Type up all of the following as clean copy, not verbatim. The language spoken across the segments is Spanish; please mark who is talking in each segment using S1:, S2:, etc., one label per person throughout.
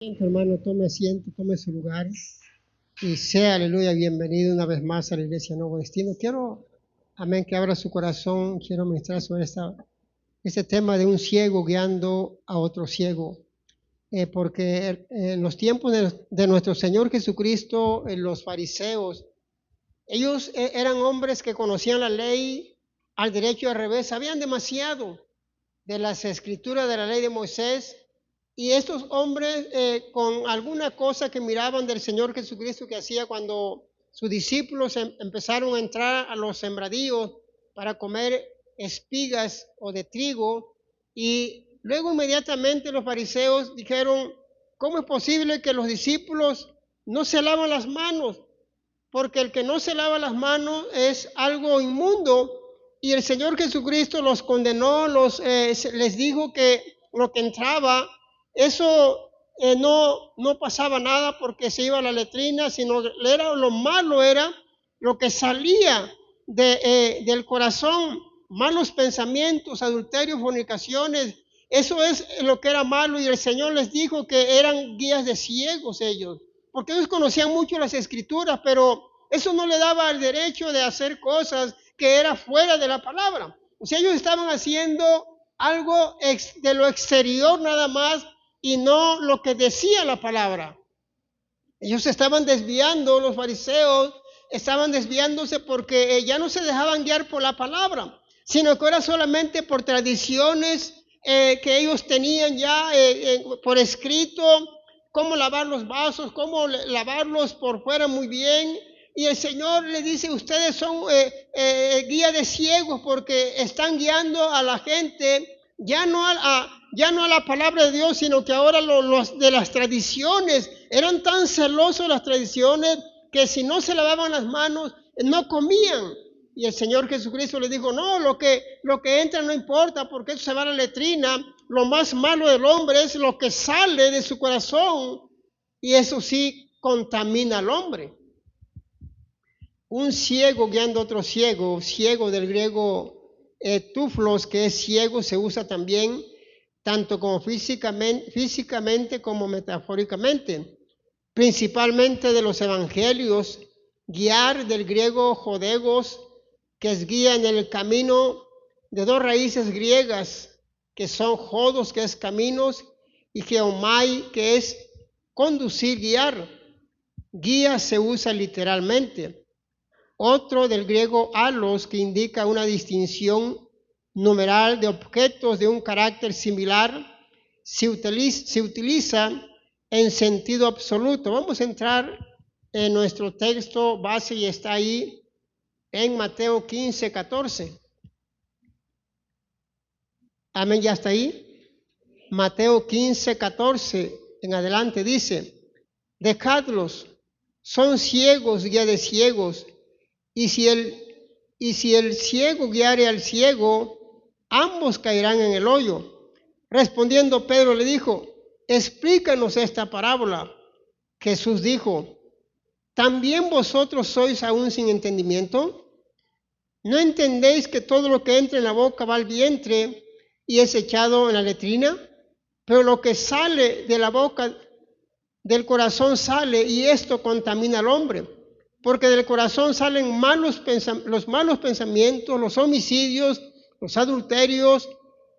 S1: Hermano, tome asiento, tome su lugar y sea, aleluya, bienvenido una vez más a la Iglesia Nuevo Destino. Amén, que abra su corazón. Quiero ministrar sobre este tema de un ciego guiando a otro ciego. Porque en los tiempos de nuestro Señor Jesucristo, los fariseos, ellos eran hombres que conocían la ley al derecho y al revés, sabían demasiado de las escrituras de la ley de Moisés. Y estos hombres, con alguna cosa que miraban del Señor Jesucristo que hacía cuando sus discípulos empezaron a entrar a los sembradíos para comer espigas o de trigo, y luego inmediatamente los fariseos dijeron: ¿cómo es posible que los discípulos no se lavan las manos? Porque el que no se lava las manos es algo inmundo, y el Señor Jesucristo los condenó, les dijo que lo que entraba, eso no pasaba nada porque se iba a la letrina, sino era lo malo, era lo que salía del corazón, malos pensamientos, adulterios, fornicaciones. Eso es lo que era malo, y el Señor les dijo que eran guías de ciegos ellos, porque ellos conocían mucho las escrituras, pero eso no le daba el derecho de hacer cosas que era fuera de la palabra. O sea, ellos estaban haciendo algo de lo exterior nada más y no lo que decía la palabra. Ellos estaban desviando, los fariseos estaban desviándose porque ya no se dejaban guiar por la palabra, sino que era solamente por tradiciones que ellos tenían ya por escrito, cómo lavar los vasos, cómo lavarlos por fuera muy bien. Y el Señor les dice: ustedes son guía de ciegos, porque están guiando a la gente ya no a la palabra de Dios, sino que ahora los de las tradiciones. Eran tan celosos las tradiciones que si no se lavaban las manos no comían. Y el Señor Jesucristo les dijo: no, lo que entra no importa, porque eso se va a la letrina. Lo más malo del hombre es lo que sale de su corazón, y eso sí contamina al hombre. Un ciego guiando a otro ciego, ciego del griego tuflos, que es ciego, se usa también tanto como físicamente como metafóricamente, principalmente de los evangelios. Guiar del griego jodegos, que es guía en el camino, de dos raíces griegas que son jodos, que es caminos, y geomai, que es conducir, guiar. Guía se usa literalmente. Otro del griego alos, que indica una distinción numeral de objetos de un carácter similar, se utiliza en sentido absoluto. Vamos a entrar en nuestro texto base, y está ahí en Mateo 15, 14. Amén, ya está ahí. Mateo 15, 14 en adelante dice: dejadlos, son ciegos, guía de ciegos. Y si el ciego guiare al ciego, ambos caerán en el hoyo. Respondiendo Pedro le dijo: explícanos esta parábola. Jesús dijo: ¿también vosotros sois aún sin entendimiento? ¿No entendéis que todo lo que entra en la boca va al vientre y es echado en la letrina? Pero lo que sale de la boca, del corazón sale, y esto contamina al hombre. Porque del corazón salen los malos pensamientos, los homicidios, los adulterios,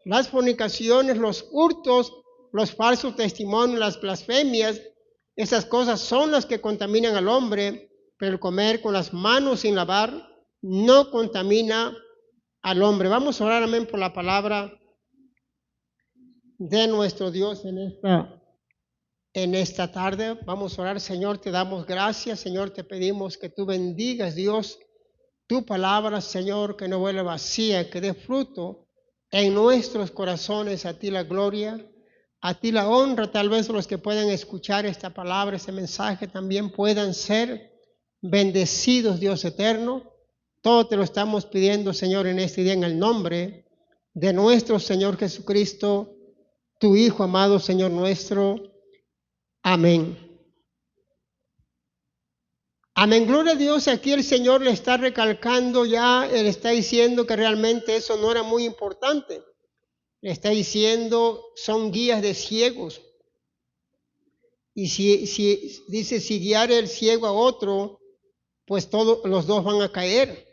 S1: las fornicaciones, los hurtos, los falsos testimonios, las blasfemias. Esas cosas son las que contaminan al hombre, pero el comer con las manos sin lavar no contamina al hombre. Vamos a orar, amén, por la palabra de nuestro Dios en esta tarde. Vamos a orar. Señor, te damos gracias. Señor, te pedimos que tú bendigas, Dios, tu palabra, Señor, que no vuelva vacía, que dé fruto en nuestros corazones. A ti la gloria, a ti la honra. Tal vez los que puedan escuchar esta palabra, este mensaje, también puedan ser bendecidos, Dios eterno. Todo te lo estamos pidiendo, Señor, en este día, en el nombre de nuestro Señor Jesucristo, tu Hijo amado, Señor nuestro. Amén. Amén, gloria a Dios. Aquí el Señor le está recalcando ya, Él está diciendo que realmente eso no era muy importante. Le está diciendo: son guías de ciegos. Y dice, si guiar el ciego a otro, pues todos los dos van a caer.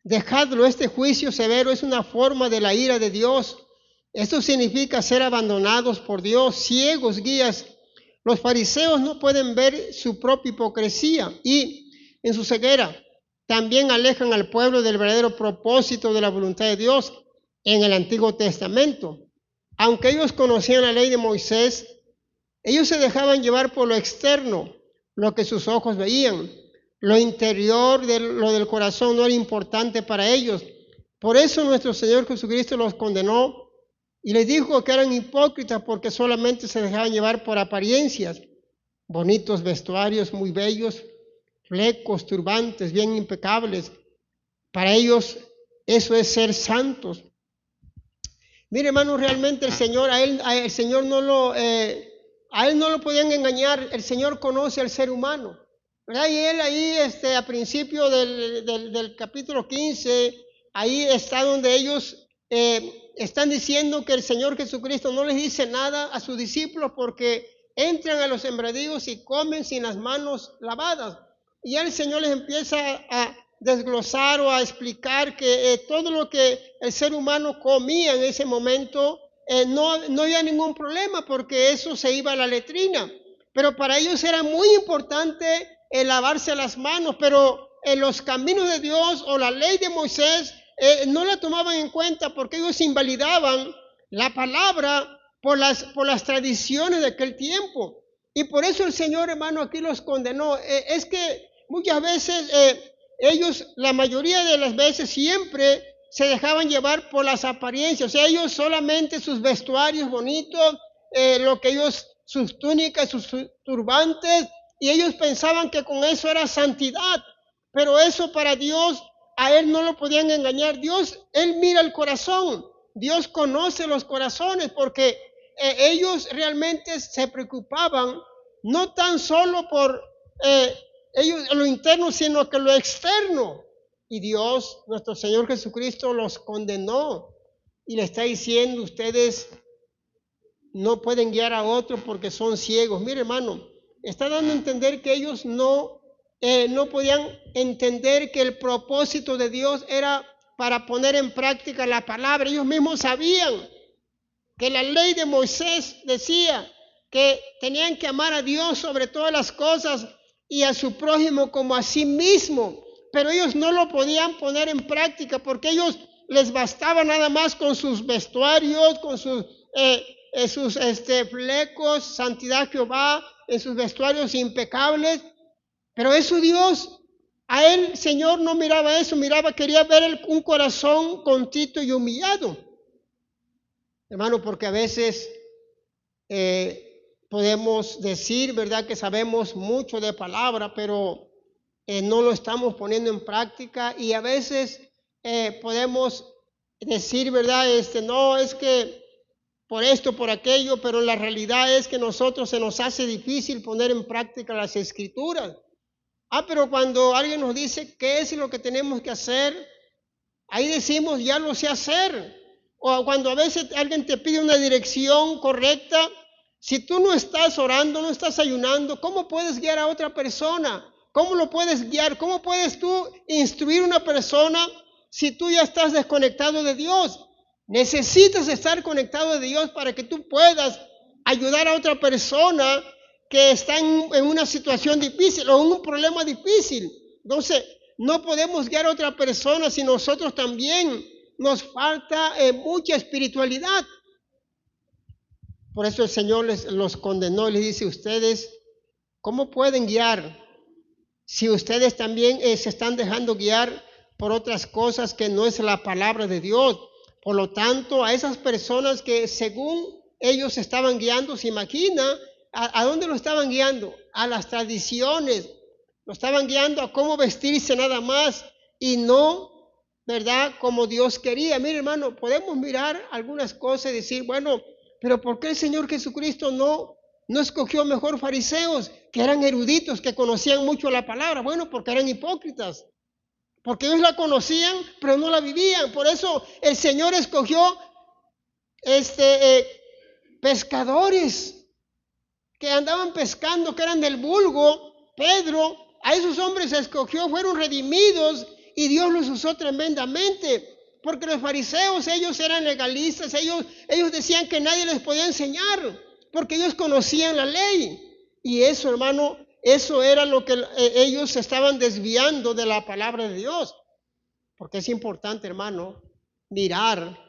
S1: Dejadlo, este juicio severo es una forma de la ira de Dios. Esto significa ser abandonados por Dios, ciegos, guías. Los fariseos no pueden ver su propia hipocresía y en su ceguera también alejan al pueblo del verdadero propósito de la voluntad de Dios en el Antiguo Testamento. Aunque ellos conocían la ley de Moisés, ellos se dejaban llevar por lo externo, lo que sus ojos veían. Lo interior, lo del corazón no era importante para ellos. Por eso nuestro Señor Jesucristo los condenó y les dijo que eran hipócritas porque solamente se dejaban llevar por apariencias, bonitos vestuarios muy bellos, flecos, turbantes, bien impecables. Para ellos eso es ser santos. Mire, hermano, realmente el Señor, a él no lo podían engañar. El Señor conoce al ser humano, ¿verdad? Y él ahí, a principio del capítulo 15, ahí está donde ellos están diciendo que el Señor Jesucristo no les dice nada a sus discípulos porque entran a los sembradíos y comen sin las manos lavadas. Y el Señor les empieza a desglosar o a explicar que todo lo que el ser humano comía en ese momento no había ningún problema porque eso se iba a la letrina. Pero para ellos era muy importante lavarse las manos, pero en los caminos de Dios o la ley de Moisés no la tomaban en cuenta porque ellos invalidaban la palabra por las tradiciones de aquel tiempo. Y por eso el Señor, hermano, aquí los condenó. Es que muchas veces ellos, la mayoría de las veces, siempre se dejaban llevar por las apariencias. O sea, ellos solamente sus vestuarios bonitos, sus túnicas, sus turbantes, y ellos pensaban que con eso era santidad. Pero eso para Dios, a Él no lo podían engañar. Dios, Él mira el corazón. Dios conoce los corazones porque ellos realmente se preocupaban no tan solo por ellos lo interno, sino que lo externo. Y Dios, nuestro Señor Jesucristo, los condenó y le está diciendo, ustedes no pueden guiar a otro porque son ciegos. Mire, hermano, está dando a entender que ellos no podían entender que el propósito de Dios era para poner en práctica la palabra. Ellos mismos sabían que la ley de Moisés decía que tenían que amar a Dios sobre todas las cosas y a su prójimo como a sí mismo, pero ellos no lo podían poner en práctica porque ellos les bastaba nada más con sus vestuarios, con sus flecos, santidad Jehová, en sus vestuarios impecables, pero eso Dios, a él, Señor, no miraba eso, quería ver un corazón contrito y humillado. Hermano, porque a veces podemos decir, ¿verdad?, que sabemos mucho de palabra, pero no lo estamos poniendo en práctica, y a veces podemos decir, ¿verdad?, no, es que por esto, por aquello, pero la realidad es que nosotros se nos hace difícil poner en práctica las Escrituras. Pero cuando alguien nos dice qué es lo que tenemos que hacer, ahí decimos, ya lo sé hacer. O cuando a veces alguien te pide una dirección correcta, si tú no estás orando, no estás ayunando, ¿cómo puedes guiar a otra persona? ¿Cómo lo puedes guiar? ¿Cómo puedes tú instruir a una persona si tú ya estás desconectado de Dios? Necesitas estar conectado de Dios para que tú puedas ayudar a otra persona que está en una situación difícil o en un problema difícil. Entonces, no podemos guiar a otra persona si nosotros también nos falta mucha espiritualidad. Por eso el Señor los condenó y les dice, ustedes, ¿cómo pueden guiar si ustedes también se están dejando guiar por otras cosas que no es la palabra de Dios? Por lo tanto, a esas personas que según ellos estaban guiando, se imagina, ¿a dónde lo estaban guiando? A las tradiciones, lo estaban guiando a cómo vestirse nada más y no, ¿verdad?, como Dios quería. Mire, hermano, podemos mirar algunas cosas y decir, bueno, pero ¿por qué el Señor Jesucristo no escogió mejor fariseos que eran eruditos, que conocían mucho la palabra? Bueno, porque eran hipócritas, porque ellos la conocían, pero no la vivían. Por eso el Señor escogió pescadores que andaban pescando, que eran del vulgo, Pedro, a esos hombres escogió, fueron redimidos y Dios los usó tremendamente. Porque los fariseos, ellos eran legalistas, ellos decían que nadie les podía enseñar, porque ellos conocían la ley. Y eso, hermano, eso era lo que ellos se estaban desviando de la palabra de Dios. Porque es importante, hermano, mirar,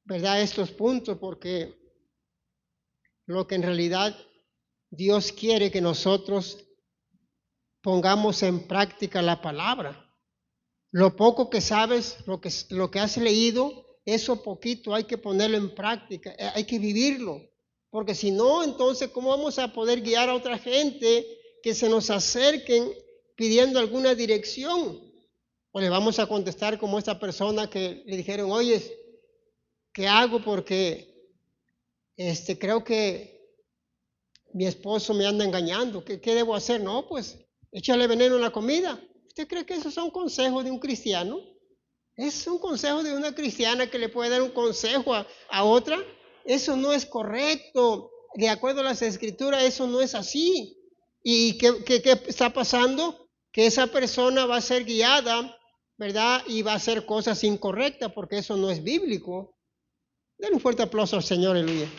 S1: ¿verdad?, estos puntos, porque lo que en realidad Dios quiere que nosotros pongamos en práctica la palabra. Lo poco que sabes, lo que has leído, eso poquito hay que ponerlo en práctica, hay que vivirlo. Porque si no, entonces, ¿cómo vamos a poder guiar a otra gente que se nos acerquen pidiendo alguna dirección? O le vamos a contestar como esta persona que le dijeron, oye, ¿qué hago? Porque creo que mi esposo me anda engañando. ¿Qué debo hacer? No, pues échale veneno en la comida. ¿Usted cree que esos son consejos de un cristiano? ¿Es un consejo de una cristiana que le puede dar un consejo a otra? Eso no es correcto. De acuerdo a las escrituras, eso no es así. ¿Y qué está pasando? Que esa persona va a ser guiada, ¿verdad? Y va a hacer cosas incorrectas porque eso no es bíblico. Den un fuerte aplauso al Señor, aleluya.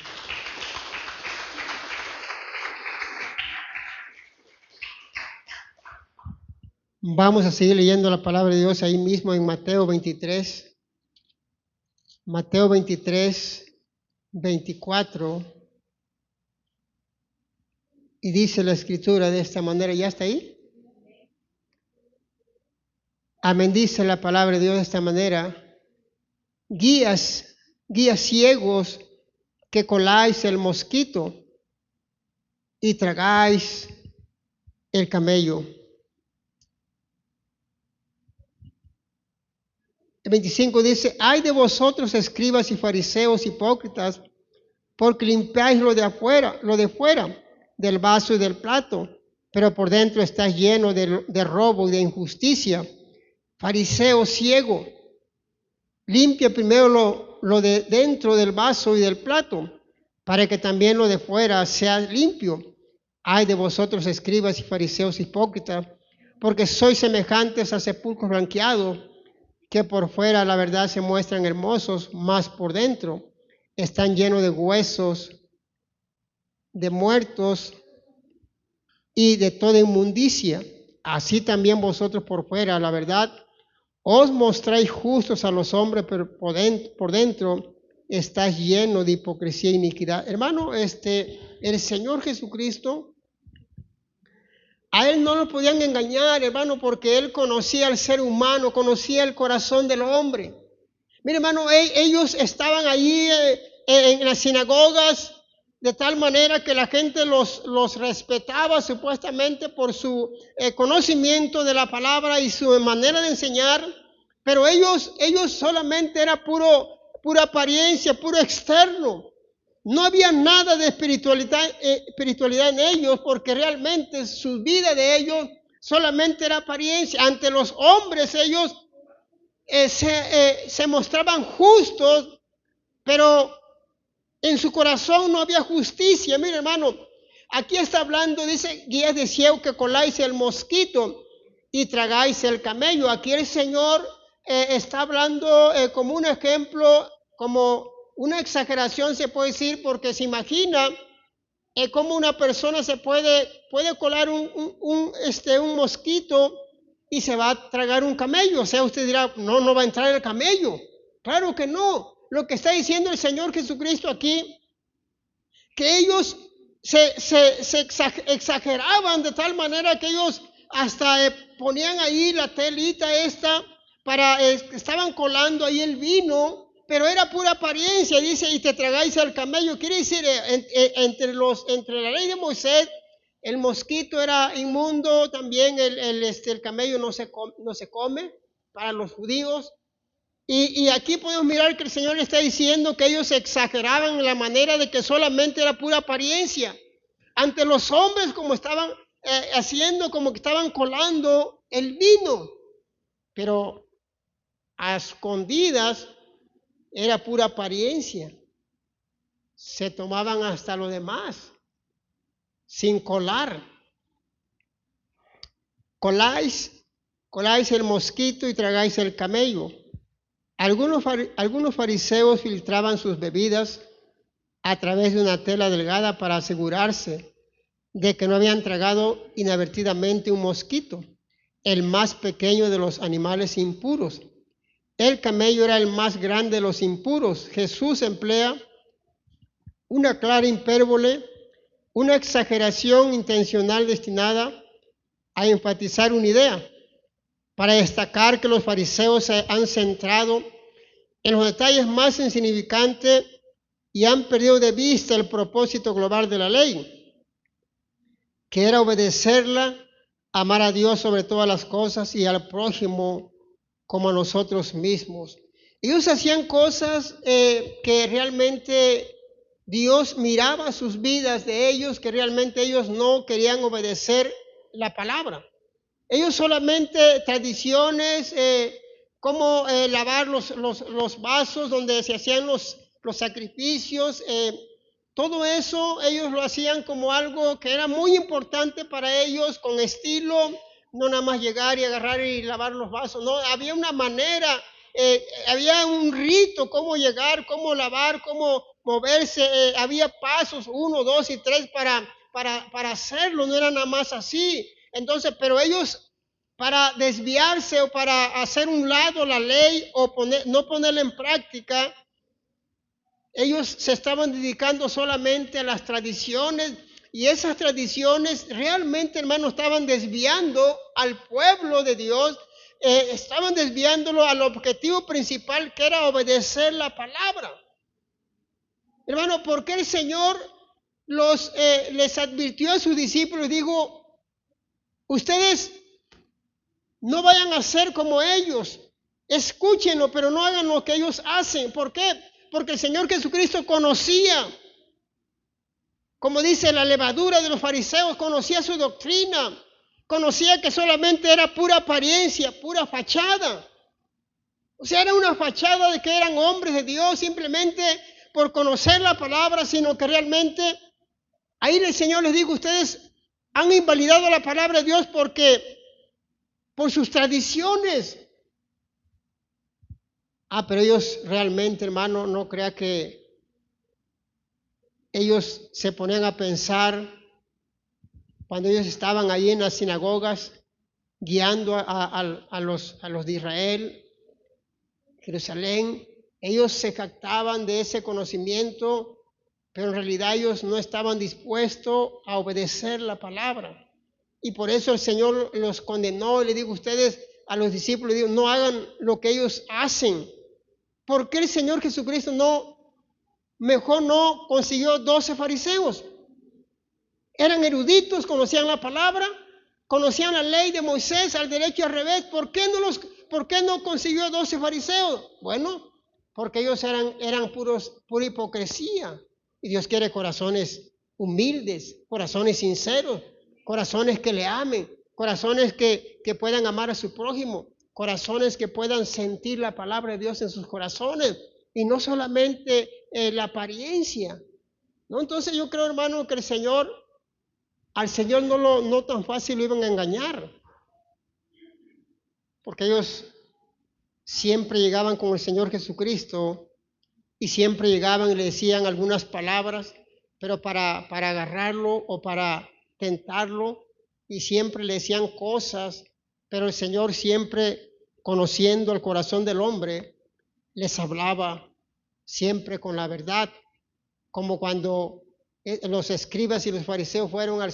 S1: Vamos a seguir leyendo la palabra de Dios ahí mismo en Mateo 23. Mateo 23, 24. Y dice la escritura de esta manera, ¿ya está ahí? Amén, dice la palabra de Dios de esta manera. Guías ciegos que coláis el mosquito y tragáis el camello. El 25 dice, ay de vosotros escribas y fariseos hipócritas, porque limpiáis lo de afuera, lo de fuera, del vaso y del plato, pero por dentro está lleno de robo y de injusticia. Fariseo ciego, limpia primero lo de dentro del vaso y del plato, para que también lo de fuera sea limpio. Ay de vosotros escribas y fariseos hipócritas, porque sois semejantes a sepulcros blanqueados, que por fuera la verdad se muestran hermosos, mas por dentro están llenos de huesos, de muertos y de toda inmundicia. Así también vosotros por fuera, la verdad, os mostráis justos a los hombres, pero por dentro estáis llenos de hipocresía e iniquidad. Hermano, el Señor Jesucristo, a Él no lo podían engañar, hermano, porque Él conocía al ser humano, conocía el corazón del hombre. Mire, hermano, ellos estaban allí en las sinagogas de tal manera que la gente los respetaba supuestamente por su conocimiento de la palabra y su manera de enseñar, pero ellos solamente era pura apariencia, puro externo. No había nada de espiritualidad en ellos, porque realmente su vida de ellos solamente era apariencia. Ante los hombres ellos se mostraban justos, pero en su corazón no había justicia. Mire, hermano, aquí está hablando, dice, guías de ciego que coláis el mosquito y tragáis el camello. Aquí el Señor está hablando como un ejemplo, como una exageración se puede decir, porque se imagina cómo una persona se puede colar un mosquito y se va a tragar un camello. O sea, usted dirá, no va a entrar el camello. Claro que no. Lo que está diciendo el Señor Jesucristo aquí, que ellos se exageraban de tal manera que ellos hasta ponían ahí la telita esta, estaban colando ahí el vino, pero era pura apariencia, dice, y te tragáis al camello. Quiere decir, entre la ley de Moisés, el mosquito era inmundo, también el camello no se come para los judíos. Y aquí podemos mirar que el Señor está diciendo que ellos exageraban en la manera de que solamente era pura apariencia. Ante los hombres, como estaban haciendo, como que estaban colando el vino, pero a escondidas era pura apariencia. Se tomaban hasta lo demás. sin colar. Coláis el mosquito y tragáis el camello. Algunos fariseos filtraban sus bebidas a través de una tela delgada para asegurarse de que no habían tragado inadvertidamente un mosquito, el más pequeño de los animales impuros. El camello era el más grande de los impuros. Jesús emplea una clara hipérbole, una exageración intencional destinada a enfatizar una idea, para destacar que los fariseos se han centrado en los detalles más insignificantes y han perdido de vista el propósito global de la ley, que era obedecerla, amar a Dios sobre todas las cosas y al prójimo como a nosotros mismos. Ellos hacían cosas que realmente Dios miraba sus vidas de ellos, que realmente ellos no querían obedecer la palabra. Ellos solamente tradiciones, cómo lavar los vasos donde se hacían los sacrificios, todo eso ellos lo hacían como algo que era muy importante para ellos, con estilo, no nada más llegar y agarrar y lavar los vasos, no, había una manera, había un rito, cómo llegar, cómo lavar, cómo moverse, había pasos, 1, 2 y 3 para hacerlo, no era nada más así. Entonces, pero ellos, para desviarse o para hacer un lado la ley o no ponerla en práctica, ellos se estaban dedicando solamente a las tradiciones, y esas tradiciones realmente, hermanos, estaban desviando al pueblo de Dios, estaban desviándolo al objetivo principal, que era obedecer la palabra. Hermano, ¿por qué el Señor les advirtió a sus discípulos? Dijo, ustedes no vayan a ser como ellos, escúchenlo, pero no hagan lo que ellos hacen. ¿Por qué? Porque el Señor Jesucristo conocía, como dice la levadura de los fariseos, conocía su doctrina, conocía que solamente era pura apariencia, pura fachada. O sea, era una fachada de que eran hombres de Dios simplemente por conocer la palabra, sino que realmente, ahí el Señor les dijo, ustedes han invalidado la palabra de Dios por sus tradiciones. Pero ellos realmente, hermano, no crea que ellos se ponían a pensar cuando ellos estaban ahí en las sinagogas guiando a los de Israel, Jerusalén. Ellos se jactaban de ese conocimiento, pero en realidad ellos no estaban dispuestos a obedecer la palabra. Y por eso el Señor los condenó y le dijo, ustedes a los discípulos, digo, no hagan lo que ellos hacen. ¿Por qué el Señor Jesucristo mejor no consiguió 12 fariseos? Eran eruditos, conocían la palabra, conocían la ley de Moisés al derecho y al revés. ¿Por qué no consiguió 12 fariseos? Bueno, porque ellos eran pura hipocresía. Y Dios quiere corazones humildes, corazones sinceros, corazones que le amen, corazones que puedan amar a su prójimo, corazones que puedan sentir la palabra de Dios en sus corazones y no solamente la apariencia, ¿no? Entonces yo creo, hermano, que al Señor no tan fácil lo iban a engañar, porque ellos siempre llegaban con el Señor Jesucristo y siempre llegaban y le decían algunas palabras, pero para agarrarlo o para tentarlo, y siempre le decían cosas, pero el Señor siempre, conociendo el corazón del hombre, les hablaba siempre con la verdad, como cuando los escribas y los fariseos fueron a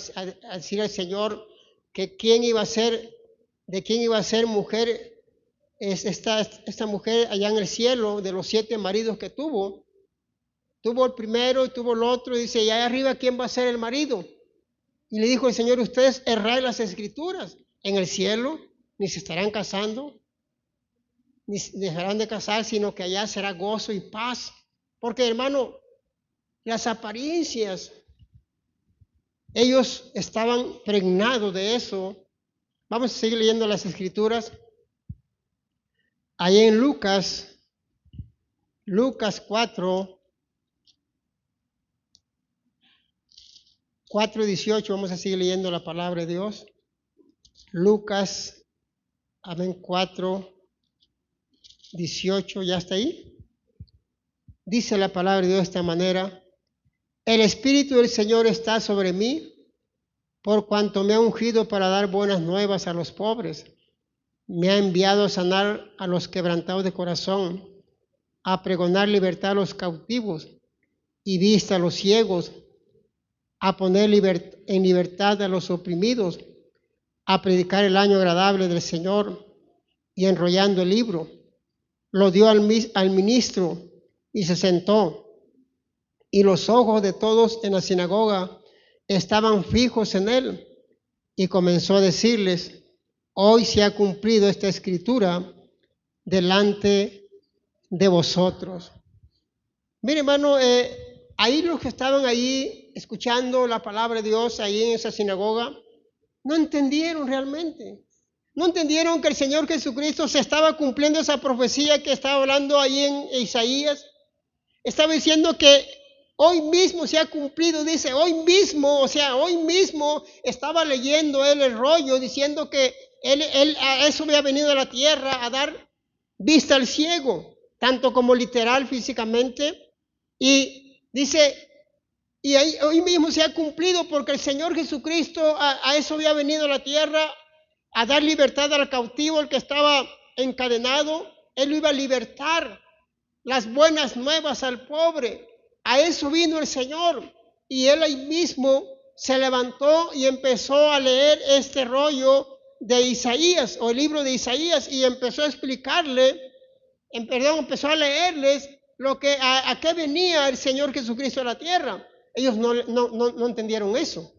S1: decir al Señor que de quién iba a ser mujer esta mujer allá en el cielo, de los 7 maridos que tuvo. Tuvo el primero y tuvo el otro, y dice, y allá arriba, ¿quién va a ser el marido? Y le dijo el Señor, ustedes erráis las escrituras. En el cielo ni se estarán casando, ni dejarán de casar, sino que allá será gozo y paz. Porque, hermano, las apariencias, ellos estaban pregnados de eso. Vamos a seguir leyendo las escrituras. Ahí en Lucas 4, 4:18, vamos a seguir leyendo la palabra de Dios. Lucas, amén, 4:18, ¿ya está ahí? Dice la palabra de Dios de esta manera: el Espíritu del Señor está sobre mí, por cuanto me ha ungido para dar buenas nuevas a los pobres. Me ha enviado a sanar a los quebrantados de corazón, a pregonar libertad a los cautivos y vista a los ciegos, a poner en libertad a los oprimidos, a predicar el año agradable del Señor. Y enrollando el libro, lo dio al ministro y se sentó. Y los ojos de todos en la sinagoga estaban fijos en él. Y comenzó a decirles: hoy se ha cumplido esta escritura delante de vosotros. Mire, hermano, ahí los que estaban ahí escuchando la palabra de Dios ahí en esa sinagoga no entendieron realmente. No entendieron que el Señor Jesucristo se estaba cumpliendo esa profecía que estaba hablando ahí en Isaías. Estaba diciendo que hoy mismo se ha cumplido, dice, hoy mismo, o sea, hoy mismo estaba leyendo él el rollo diciendo que él a eso había venido a la tierra, a dar vista al ciego, tanto como literal físicamente. Y dice, y ahí, hoy mismo se ha cumplido porque el Señor Jesucristo a eso había venido a la tierra, a dar libertad al cautivo, el que estaba encadenado. Él lo iba a libertar, las buenas nuevas al pobre. A eso vino el Señor. Y él ahí mismo se levantó y empezó a leer este rollo de Isaías, o el libro de Isaías, y empezó a explicarle, empezó a leerles lo que a qué venía el Señor Jesucristo a la tierra. Ellos no entendieron eso.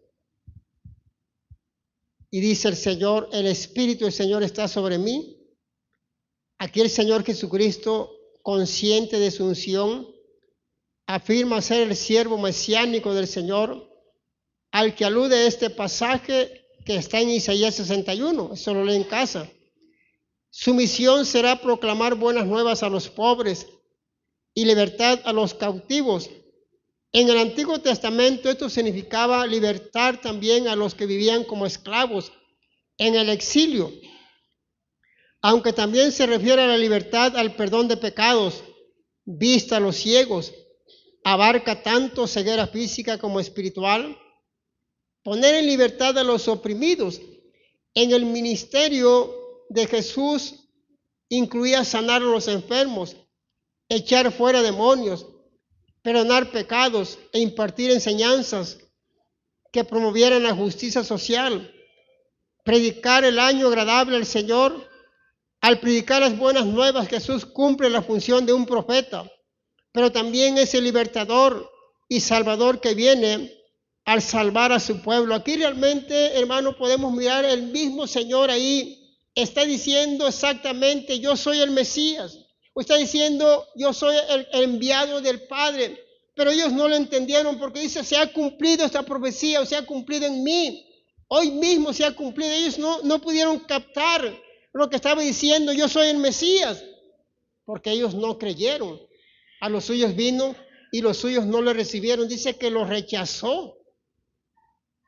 S1: Y dice el Señor: el Espíritu del Señor está sobre mí. Aquí el Señor Jesucristo, consciente de su unción, afirma ser el siervo mesiánico del Señor, al que alude este pasaje que está en Isaías 61. Eso lo lee en casa. Su misión será proclamar buenas nuevas a los pobres y libertad a los cautivos. En el Antiguo Testamento esto significaba libertar también a los que vivían como esclavos en el exilio, aunque también se refiere a la libertad al perdón de pecados, vista a los ciegos, abarca tanto ceguera física como espiritual. Poner en libertad a los oprimidos. En el ministerio de Jesús incluía sanar a los enfermos, echar fuera demonios, perdonar pecados e impartir enseñanzas que promovieran la justicia social, predicar el año agradable al Señor. Al predicar las buenas nuevas, Jesús cumple la función de un profeta, pero también es el libertador y salvador que viene al salvar a su pueblo. Aquí realmente, hermano, podemos mirar el mismo Señor ahí. Está diciendo exactamente: yo soy el Mesías. O está diciendo: yo soy el enviado del Padre. Pero ellos no lo entendieron porque dice: se ha cumplido esta profecía, o se ha cumplido en mí. Hoy mismo se ha cumplido. Ellos no pudieron captar lo que estaba diciendo: yo soy el Mesías, porque ellos no creyeron. A los suyos vino y los suyos no le recibieron. Dice que los rechazó.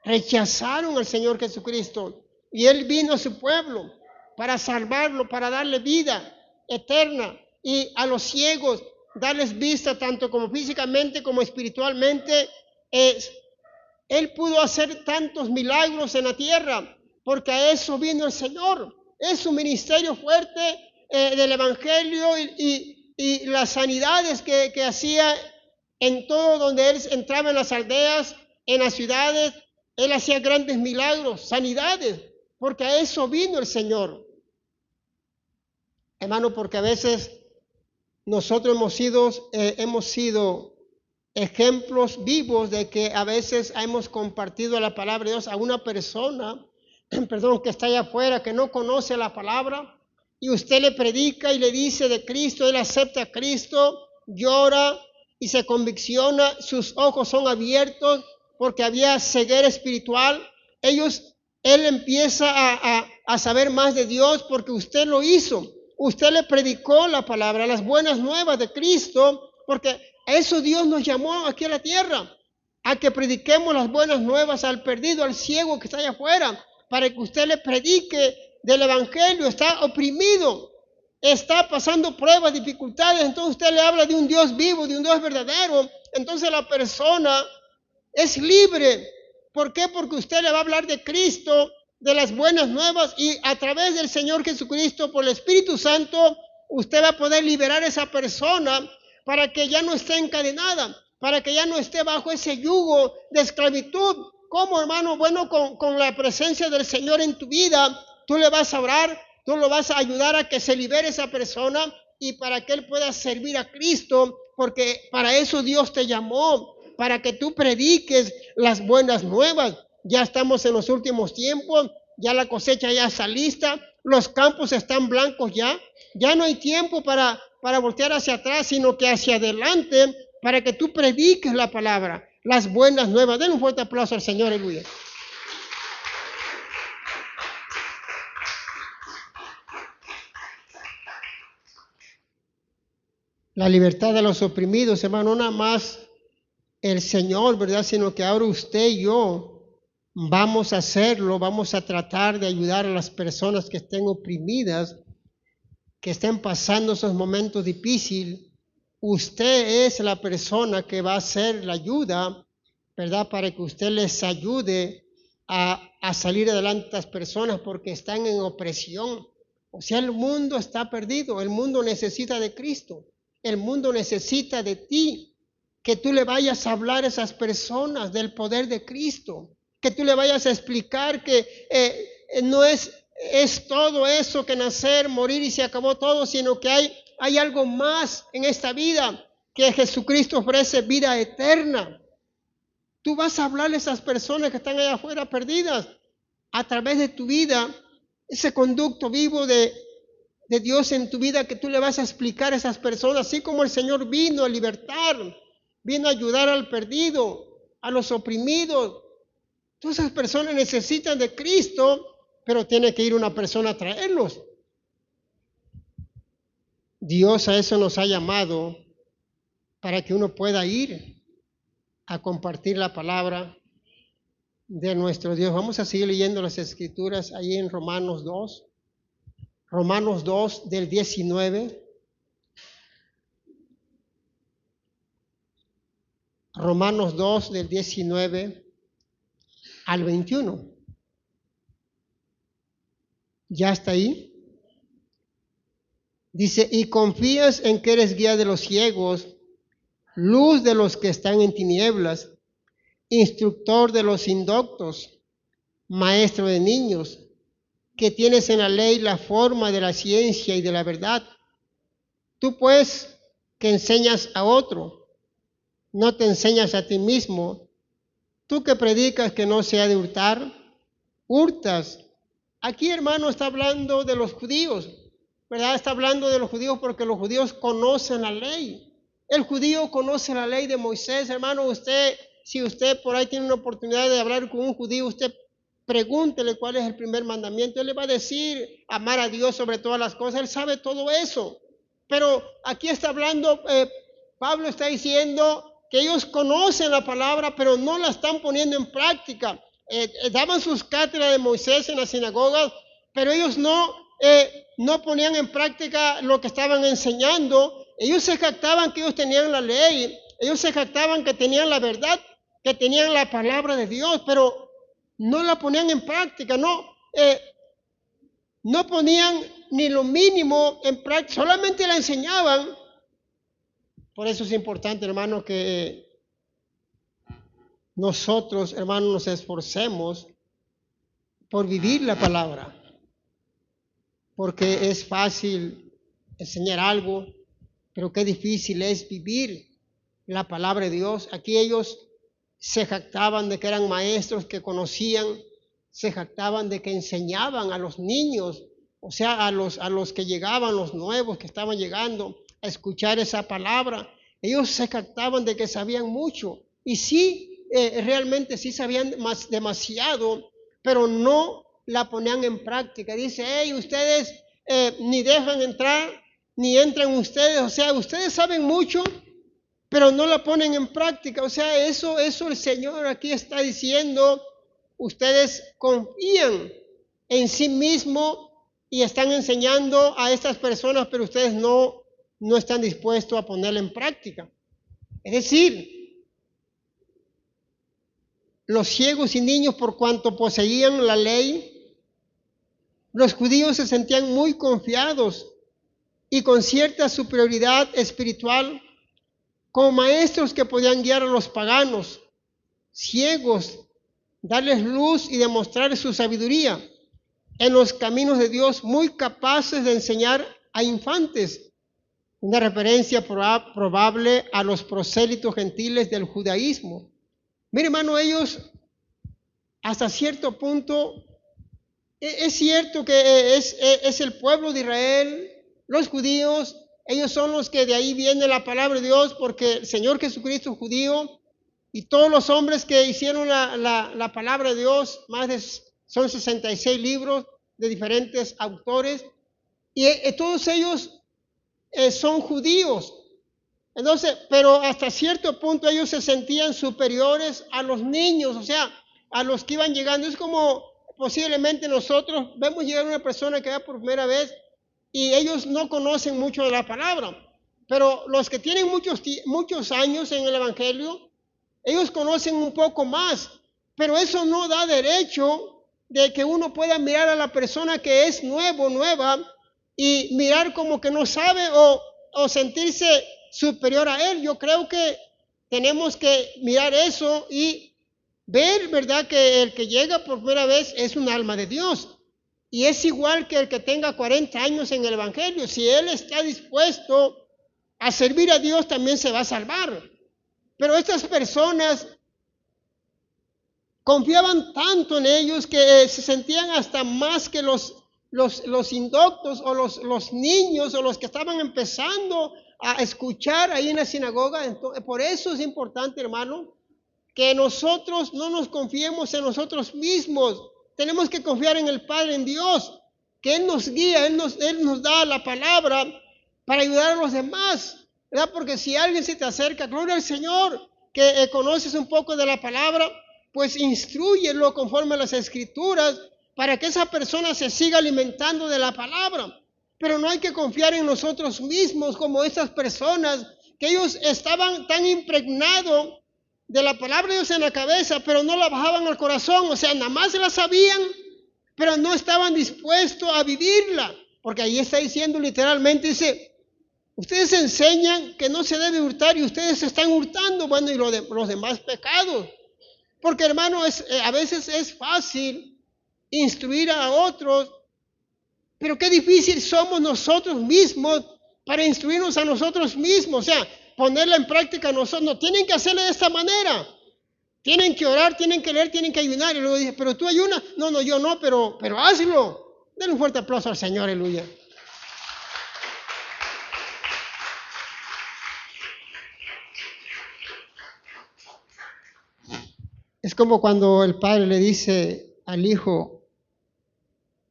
S1: Rechazaron al Señor Jesucristo. Y Él vino a su pueblo para salvarlo, para darle vida eterna. Y a los ciegos darles vista tanto como físicamente como espiritualmente. Él pudo hacer tantos milagros en la tierra porque a eso vino el Señor. Es su ministerio fuerte del Evangelio y las sanidades que hacía en todo donde Él entraba, en las aldeas, en las ciudades. Él hacía grandes milagros, sanidades, porque a eso vino el Señor. Hermano, porque a veces nosotros hemos sido ejemplos vivos de que a veces hemos compartido la palabra de Dios a una persona, que está allá afuera, que no conoce la palabra, y usted le predica y le dice de Cristo. Él acepta a Cristo, llora y se convicciona, sus ojos son abiertos porque había ceguera espiritual. Él empieza a saber más de Dios porque usted lo hizo. Usted le predicó la palabra, las buenas nuevas de Cristo, porque a eso Dios nos llamó aquí a la tierra. a que prediquemos las buenas nuevas al perdido, al ciego que está allá afuera, para que usted le predique del evangelio. Está oprimido, está pasando pruebas, dificultades, entonces usted le habla de un Dios vivo, de un Dios verdadero. Entonces la persona es libre. ¿Por qué? Porque usted le va a hablar de Cristo, de las buenas nuevas, y a través del Señor Jesucristo, por el Espíritu Santo, usted va a poder liberar a esa persona para que ya no esté encadenada, para que ya no esté bajo ese yugo de esclavitud. ¿Cómo, hermano? Bueno, con la presencia del Señor en tu vida, tú le vas a orar, tú lo vas a ayudar a que se libere esa persona y para que él pueda servir a Cristo, porque para eso Dios te llamó, para que tú prediques las buenas nuevas. Ya estamos en los últimos tiempos, ya la cosecha ya está lista, los campos están blancos ya no hay tiempo para voltear hacia atrás, sino que hacia adelante, para que tú prediques la palabra, las buenas nuevas. Den un fuerte aplauso al Señor, aleluya. La libertad de los oprimidos, hermano, no nada más el Señor, ¿verdad? Sino que ahora usted y yo vamos a hacerlo, vamos a tratar de ayudar a las personas que estén oprimidas, que estén pasando esos momentos difíciles. Usted es la persona que va a hacer la ayuda, ¿verdad? Para que usted les ayude a salir adelante a las personas porque están en opresión. O sea, el mundo está perdido, el mundo necesita de Cristo, el mundo necesita de ti, que tú le vayas a hablar a esas personas del poder de Cristo, que tú le vayas a explicar que no es todo eso que nacer, morir y se acabó todo, sino que hay algo más en esta vida, que Jesucristo ofrece vida eterna. Tú vas a hablarle a esas personas que están allá afuera perdidas a través de tu vida, ese conducto vivo de Dios en tu vida, que tú le vas a explicar a esas personas, así como el Señor vino a libertar, vino a ayudar al perdido, a los oprimidos. Todas esas personas necesitan de Cristo, pero tiene que ir una persona a traerlos. Dios a eso nos ha llamado, para que uno pueda ir a compartir la palabra de nuestro Dios. Vamos a seguir leyendo las Escrituras ahí en Romanos 2. Romanos 2 del 19. Romanos 2 del 19 al 21. ¿Ya está ahí? Dice, y confías en que eres guía de los ciegos, luz de los que están en tinieblas, instructor de los indoctos, maestro de niños, que tienes en la ley la forma de la ciencia y de la verdad. Tú pues, que enseñas a otro, no te enseñas a ti mismo. Tú que predicas que no se ha de hurtar, hurtas. Aquí, hermano, está hablando de los judíos, ¿verdad? Está hablando de los judíos porque los judíos conocen la ley. El judío conoce la ley de Moisés, hermano. Si usted por ahí tiene una oportunidad de hablar con un judío, usted pregúntele cuál es el primer mandamiento. Él le va a decir amar a Dios sobre todas las cosas. Él sabe todo eso. Pero aquí está hablando, Pablo está diciendo que ellos conocen la palabra, pero no la están poniendo en práctica. Daban sus cátedras de Moisés en las sinagogas, pero ellos no ponían en práctica lo que estaban enseñando. Ellos se jactaban que ellos tenían la ley, ellos se jactaban que tenían la verdad, que tenían la palabra de Dios, pero no la ponían en práctica, no ponían ni lo mínimo en práctica, solamente la enseñaban. Por eso es importante, hermano, que nosotros, hermanos, nos esforcemos por vivir la palabra, porque es fácil enseñar algo, pero qué difícil es vivir la palabra de Dios. Aquí ellos se jactaban de que eran maestros, que conocían, se jactaban de que enseñaban a los niños, o sea, a los que llegaban, los nuevos que estaban llegando a escuchar esa palabra. Ellos se jactaban de que sabían mucho, y sí, realmente sí sabían demasiado, pero no la ponían en práctica. Dice, hey, ustedes ni dejan entrar, ni entran ustedes, o sea, ustedes saben mucho, pero no la ponen en práctica. O sea, eso el Señor aquí está diciendo, ustedes confían en sí mismo y están enseñando a estas personas, pero ustedes no están dispuestos a ponerla en práctica. Es decir, los ciegos y niños, por cuanto poseían la ley, los judíos se sentían muy confiados y con cierta superioridad espiritual, como maestros que podían guiar a los paganos, ciegos, darles luz y demostrar su sabiduría en los caminos de Dios, muy capaces de enseñar a infantes. Una referencia probable a los prosélitos gentiles del judaísmo. Mire, hermano, ellos hasta cierto punto, es cierto que es el pueblo de Israel, los judíos, ellos son los que de ahí viene la palabra de Dios, porque el Señor Jesucristo es judío, y todos los hombres que hicieron la palabra de Dios, son 66 libros de diferentes autores, y todos ellos son judíos. Entonces, pero hasta cierto punto ellos se sentían superiores a los niños, o sea, a los que iban llegando. Es como posiblemente nosotros vemos llegar a una persona que va por primera vez y ellos no conocen mucho de la palabra, pero los que tienen muchos años en el Evangelio, ellos conocen un poco más, pero eso no da derecho de que uno pueda mirar a la persona que es nueva, y mirar como que no sabe o sentirse superior a él. Yo creo que tenemos que mirar eso y ver, ¿verdad?, que el que llega por primera vez es un alma de Dios. Y es igual que el que tenga 40 años en el Evangelio. Si él está dispuesto a servir a Dios, también se va a salvar. Pero estas personas confiaban tanto en ellos que se sentían hasta más que los indoctos o los niños o los que estaban empezando a escuchar ahí en la sinagoga. Entonces, por eso es importante, hermano, que nosotros no nos confiemos en nosotros mismos. Tenemos que confiar en el Padre, en Dios, que Él nos guía, Él nos da la palabra para ayudar a los demás, ¿verdad? Porque si alguien se te acerca, gloria al Señor, que conoces un poco de la palabra, pues instrúyelo conforme a las Escrituras para que esa persona se siga alimentando de la palabra. Pero no hay que confiar en nosotros mismos como estas personas, que ellos estaban tan impregnados de la palabra de Dios en la cabeza, pero no la bajaban al corazón. O sea, nada más la sabían, pero no estaban dispuestos a vivirla. Porque ahí está diciendo literalmente, dice, ustedes enseñan que no se debe hurtar y ustedes se están hurtando, bueno, y los demás pecados. Porque, hermano, a veces es fácil instruir a otros, pero qué difícil somos nosotros mismos para instruirnos a nosotros mismos. O sea, ponerla en práctica nosotros. No tienen que hacerla de esta manera. Tienen que orar, tienen que leer, tienen que ayunar. Y luego dice, pero tú ayunas. No, yo no, pero hazlo. Denle un fuerte aplauso al Señor, aleluya. Es como cuando el padre le dice al hijo,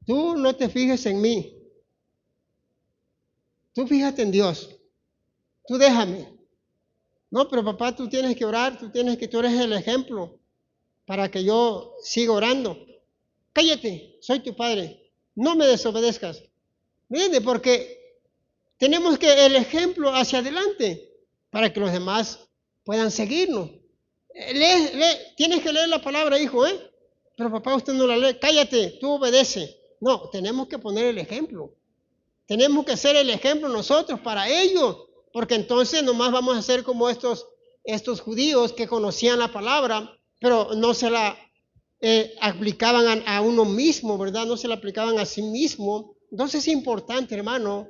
S1: tú no te fijes en mí, tú fíjate en Dios, tú déjame. No, pero papá, tú tienes que orar, tú eres el ejemplo para que yo siga orando. Cállate, soy tu padre, no me desobedezcas. ¿Entiendes? Porque tenemos que el ejemplo hacia adelante para que los demás puedan seguirnos. Tienes que leer la palabra, hijo, ¿eh? Pero papá, usted no la lee. Cállate, tú obedece. No, tenemos que poner el ejemplo. Tenemos que ser el ejemplo nosotros para ellos, porque entonces nomás vamos a ser como estos judíos que conocían la palabra, pero no se la aplicaban a uno mismo, ¿verdad? No se la aplicaban a sí mismo. Entonces es importante, hermano,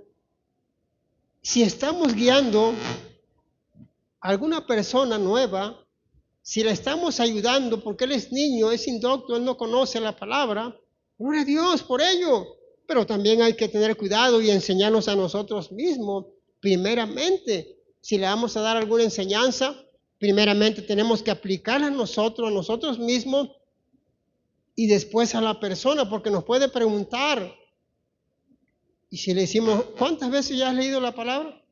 S1: si estamos guiando a alguna persona nueva, si le estamos ayudando porque él es niño, es indocto, él no conoce la palabra, gloria a Dios por ello. Pero también hay que tener cuidado y enseñarnos a nosotros mismos. Primeramente, si le vamos a dar alguna enseñanza, primeramente tenemos que aplicarla a nosotros mismos, y después a la persona, porque nos puede preguntar. Y si le decimos, ¿cuántas veces ya has leído la palabra?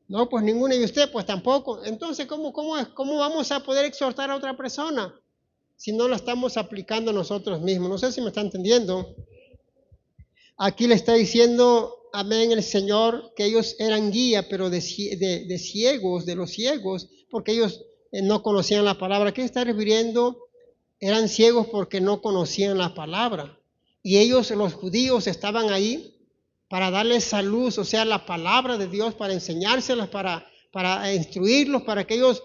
S1: No, pues ninguna, y usted pues tampoco. Entonces, ¿cómo vamos a poder exhortar a otra persona si no lo estamos aplicando nosotros mismos? No sé si me está entendiendo. Aquí le está diciendo, amén, el Señor, que ellos eran guía, pero de ciegos, de los ciegos, porque ellos no conocían la palabra. ¿Qué está refiriendo? Eran ciegos porque no conocían la palabra. Y ellos, los judíos, estaban ahí para darles salud, o sea, la palabra de Dios, para enseñárselas, para instruirlos, para que ellos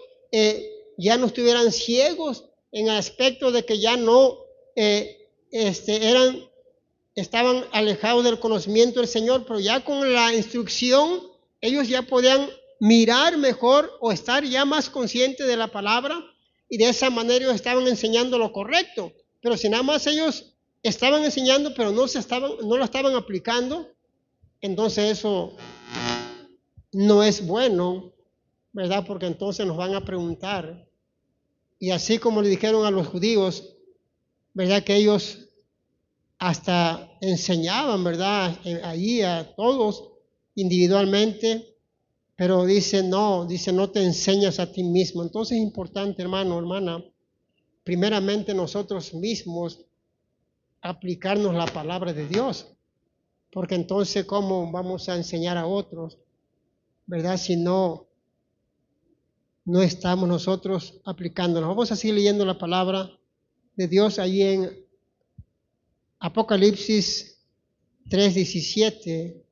S1: ya no estuvieran ciegos en el aspecto de que ya no estaban alejados del conocimiento del Señor, pero ya con la instrucción ellos ya podían mirar mejor o estar ya más conscientes de la palabra, y de esa manera ellos estaban enseñando lo correcto. Pero si nada más ellos estaban enseñando pero no lo estaban aplicando, entonces eso no es bueno, ¿verdad? Porque entonces nos van a preguntar. Y así como le dijeron a los judíos, ¿verdad? Que ellos hasta enseñaban, ¿verdad? Allí a todos individualmente, pero dice, no te enseñas a ti mismo. Entonces es importante, hermano, hermana, primeramente nosotros mismos aplicarnos la palabra de Dios, porque entonces ¿cómo vamos a enseñar a otros, ¿verdad? Si no estamos nosotros aplicándonos. Vamos a seguir leyendo la palabra de Dios ahí en Apocalipsis 3:17.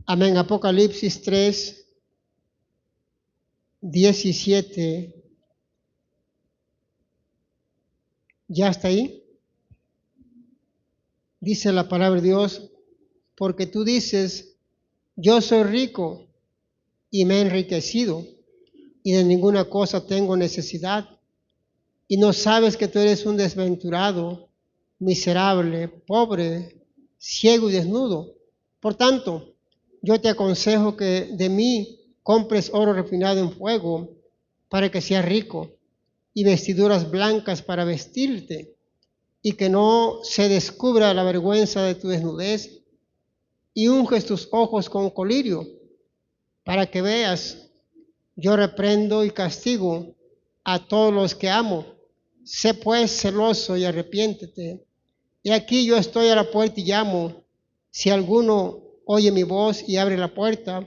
S1: Amén. Apocalipsis 3:17. ¿Ya está ahí? Dice la palabra de Dios, porque tú dices, yo soy rico y me he enriquecido y de ninguna cosa tengo necesidad, y no sabes que tú eres un desventurado, miserable, pobre, ciego y desnudo. Por tanto, yo te aconsejo que de mí compres oro refinado en fuego para que seas rico, y vestiduras blancas para vestirte, y que no se descubra la vergüenza de tu desnudez, y unges tus ojos con colirio, para que veas. Yo reprendo y castigo a todos los que amo. Sé pues celoso y arrepiéntete. Y aquí yo estoy a la puerta y llamo. Si alguno oye mi voz y abre la puerta,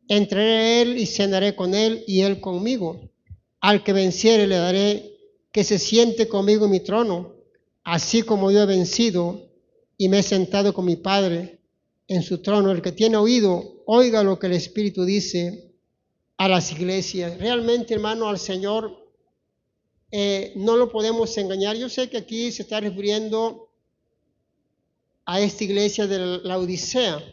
S1: entraré a él y cenaré con él y él conmigo. Al que venciere le daré que se siente conmigo en mi trono, así como yo he vencido y me he sentado con mi Padre en su trono. El que tiene oído, oiga lo que el Espíritu dice a las iglesias. Realmente, hermano, al Señor no lo podemos engañar. Yo sé que aquí se está refiriendo a esta iglesia de la Odisea.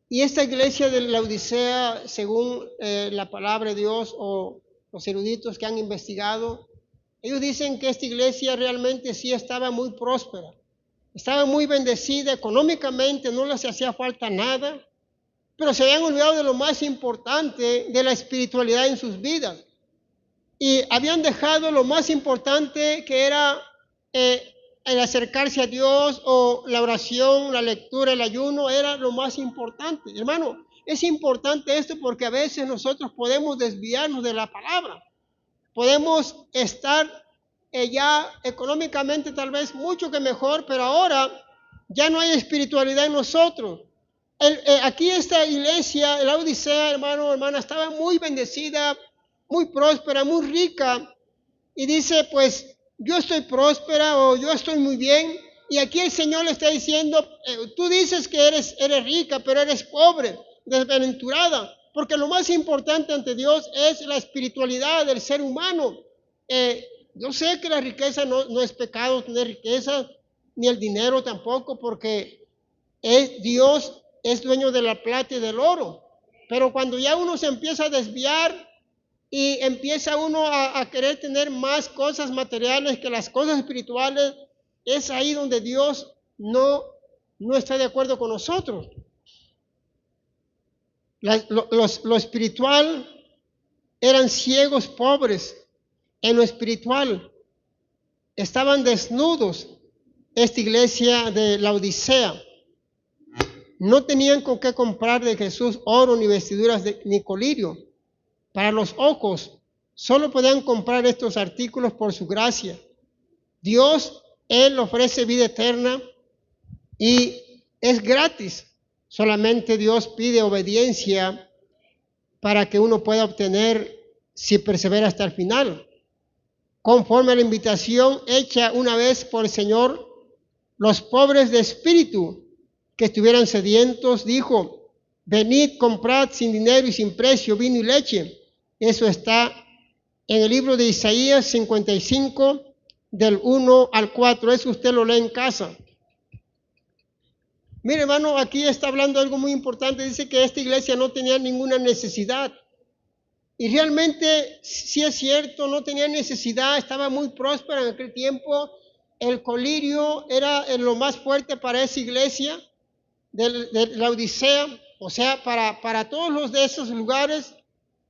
S1: Y esta iglesia de la Odisea, según la palabra de Dios o los eruditos que han investigado, ellos dicen que esta iglesia realmente sí estaba muy próspera, estaba muy bendecida económicamente, no les hacía falta nada, pero se habían olvidado de lo más importante, de la espiritualidad en sus vidas. Y habían dejado lo más importante, que era el acercarse a Dios, o la oración, la lectura, el ayuno, era lo más importante. Hermano, es importante esto porque a veces nosotros podemos desviarnos de la palabra. Podemos estar ya económicamente tal vez mucho que mejor, pero ahora ya no hay espiritualidad en nosotros. Aquí esta iglesia, la Odisea, hermano, hermana, estaba muy bendecida, muy próspera, muy rica, y dice, pues, yo estoy próspera o yo estoy muy bien, y aquí el Señor le está diciendo, tú dices que eres rica, pero eres pobre, desventurada, porque lo más importante ante Dios es la espiritualidad del ser humano. Yo sé que la riqueza no es pecado tener riqueza, ni el dinero tampoco, porque Dios es dueño de la plata y del oro. Pero cuando ya uno se empieza a desviar y empieza uno a querer tener más cosas materiales que las cosas espirituales, es ahí donde Dios no está de acuerdo con nosotros. Lo espiritual, eran ciegos, pobres en lo espiritual, estaban desnudos. Esta iglesia de la Odisea, no tenían con qué comprar de Jesús oro ni vestiduras ni colirio para los ojos. Solo podían comprar estos artículos por su gracia. Dios, Él ofrece vida eterna y es gratis. Solamente Dios pide obediencia para que uno pueda obtener si persevera hasta el final. Conforme a la invitación hecha una vez por el Señor, los pobres de espíritu que estuvieran sedientos, dijo: venid, comprad sin dinero y sin precio vino y leche. Eso está en el libro de Isaías 55, del 1 al 4. Eso usted lo lee en casa. Mire, hermano, aquí está hablando algo muy importante. Dice que esta iglesia no tenía ninguna necesidad. Y realmente, sí es cierto, no tenía necesidad, estaba muy próspera en aquel tiempo. El colirio era lo más fuerte para esa iglesia de la Odisea. O sea, para todos los de esos lugares,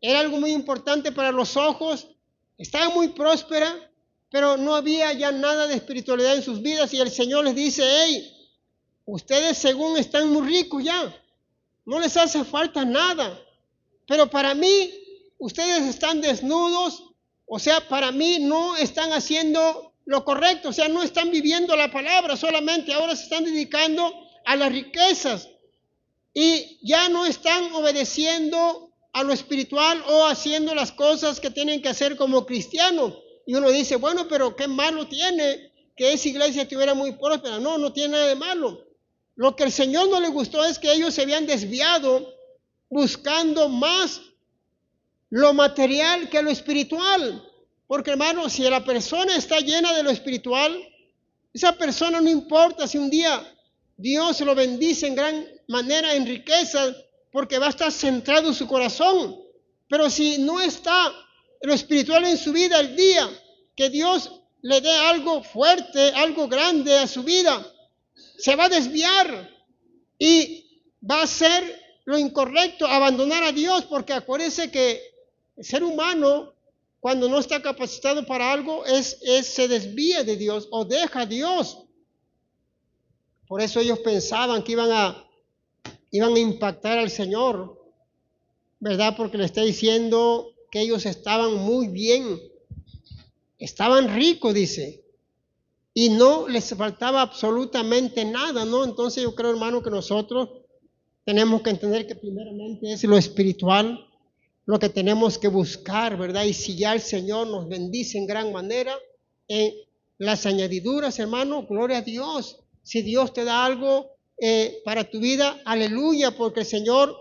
S1: era algo muy importante para los ojos. Estaba muy próspera, pero no había ya nada de espiritualidad en sus vidas. Y el Señor les dice: hey, ustedes según están muy ricos ya, no les hace falta nada, pero para mí ustedes están desnudos, o sea, para mí no están haciendo lo correcto, o sea, no están viviendo la palabra, solamente ahora se están dedicando a las riquezas y ya no están obedeciendo a lo espiritual o haciendo las cosas que tienen que hacer como cristianos. Y uno dice: bueno, pero qué malo tiene que esa iglesia estuviera muy próspera. No, no tiene nada de malo. Lo que el Señor no le gustó es que ellos se habían desviado buscando más lo material que lo espiritual. Porque, hermano, si la persona está llena de lo espiritual, esa persona, no importa si un día Dios lo bendice en gran manera en riqueza, porque va a estar centrado en su corazón. Pero si no está lo espiritual en su vida, el día que Dios le dé algo fuerte, algo grande a su vida, se va a desviar y va a hacer lo incorrecto, abandonar a Dios, porque acuérdense que el ser humano, cuando no está capacitado para algo, se desvía de Dios o deja a Dios. Por eso ellos pensaban que iban a impactar al Señor, ¿verdad? Porque le está diciendo que ellos estaban muy bien, estaban ricos, dice, y no les faltaba absolutamente nada, ¿no? Entonces yo creo, hermano, que nosotros tenemos que entender que primeramente es lo espiritual lo que tenemos que buscar, ¿verdad? Y si ya el Señor nos bendice en gran manera, en las añadiduras, hermano, gloria a Dios. Si Dios te da algo para tu vida, aleluya, porque el Señor,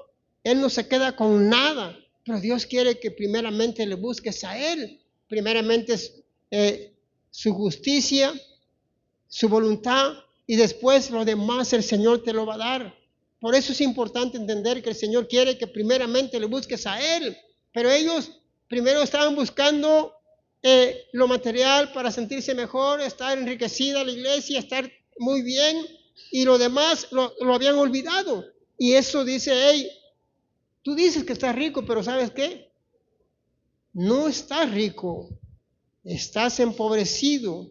S1: Él no se queda con nada, pero Dios quiere que primeramente le busques a Él, primeramente su justicia, su voluntad, y después lo demás el Señor te lo va a dar. Por eso es importante entender que el Señor quiere que primeramente le busques a Él, pero ellos primero estaban buscando lo material para sentirse mejor, estar enriquecida la iglesia, estar muy bien, y lo demás lo habían olvidado. Y eso dice: hey, tú dices que estás rico, pero ¿sabes qué? No estás rico, estás empobrecido,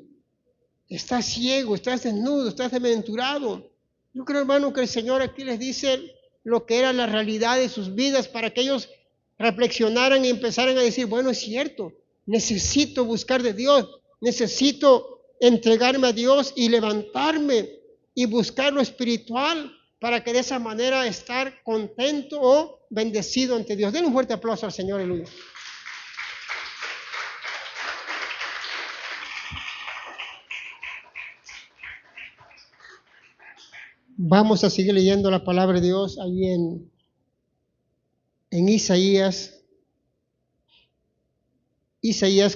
S1: estás ciego, estás desnudo, estás desventurado. Yo creo, hermano, que el Señor aquí les dice lo que era la realidad de sus vidas para que ellos reflexionaran y empezaran a decir: bueno, es cierto, necesito buscar de Dios, necesito entregarme a Dios y levantarme y buscar lo espiritual para que de esa manera estar contento o bendecido ante Dios. Denle un fuerte aplauso al Señor, aleluya. Vamos a seguir leyendo la palabra de Dios ahí en Isaías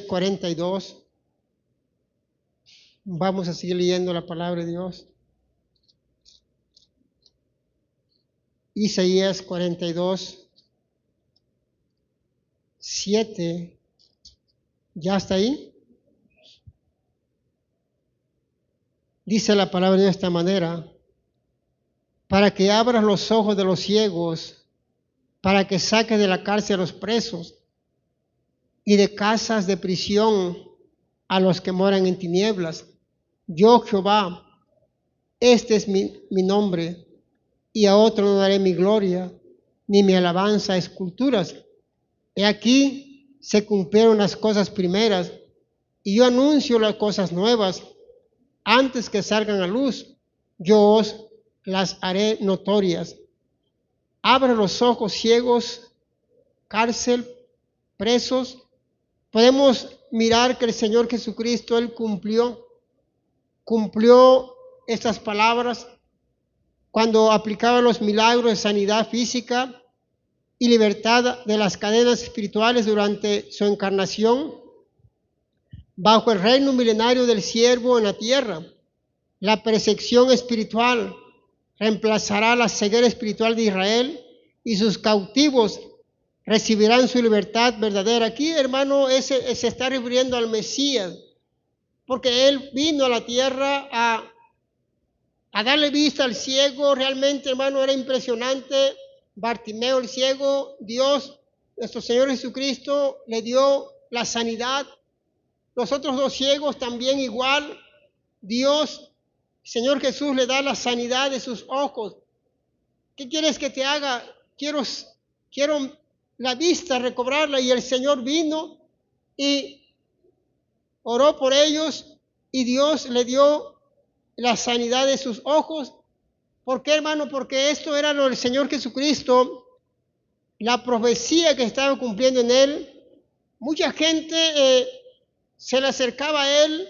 S1: 42. Vamos a seguir leyendo la palabra de Dios. Isaías 42, 7. ¿Ya está ahí? Dice la palabra de esta manera: para que abras los ojos de los ciegos, para que saques de la cárcel a los presos y de casas de prisión a los que moran en tinieblas. Yo, Jehová, este es mi nombre, y a otro no daré mi gloria, ni mi alabanza a esculturas. He aquí se cumplieron las cosas primeras, y yo anuncio las cosas nuevas. Antes que salgan a luz, yo os las haré notorias. Abre los ojos ciegos, cárcel, presos. Podemos mirar que el Señor Jesucristo, Él cumplió estas palabras cuando aplicaba los milagros de sanidad física y libertad de las cadenas espirituales durante su encarnación bajo el reino milenario del siervo en la tierra. La percepción espiritual reemplazará la ceguera espiritual de Israel y sus cautivos recibirán su libertad verdadera. Aquí, hermano, se está refiriendo al Mesías, porque Él vino a la tierra a darle vista al ciego. Realmente, hermano, era impresionante. Bartimeo el ciego, Dios, nuestro Señor Jesucristo, le dio la sanidad. Los otros dos ciegos también igual. Dios, Señor Jesús, le da la sanidad de sus ojos. ¿Qué quieres que te haga? Quiero la vista, recobrarla. Y el Señor vino y oró por ellos y Dios le dio la sanidad de sus ojos. ¿Por qué, hermano? Porque esto era lo del Señor Jesucristo, la profecía que estaba cumpliendo en Él. Mucha gente se le acercaba a Él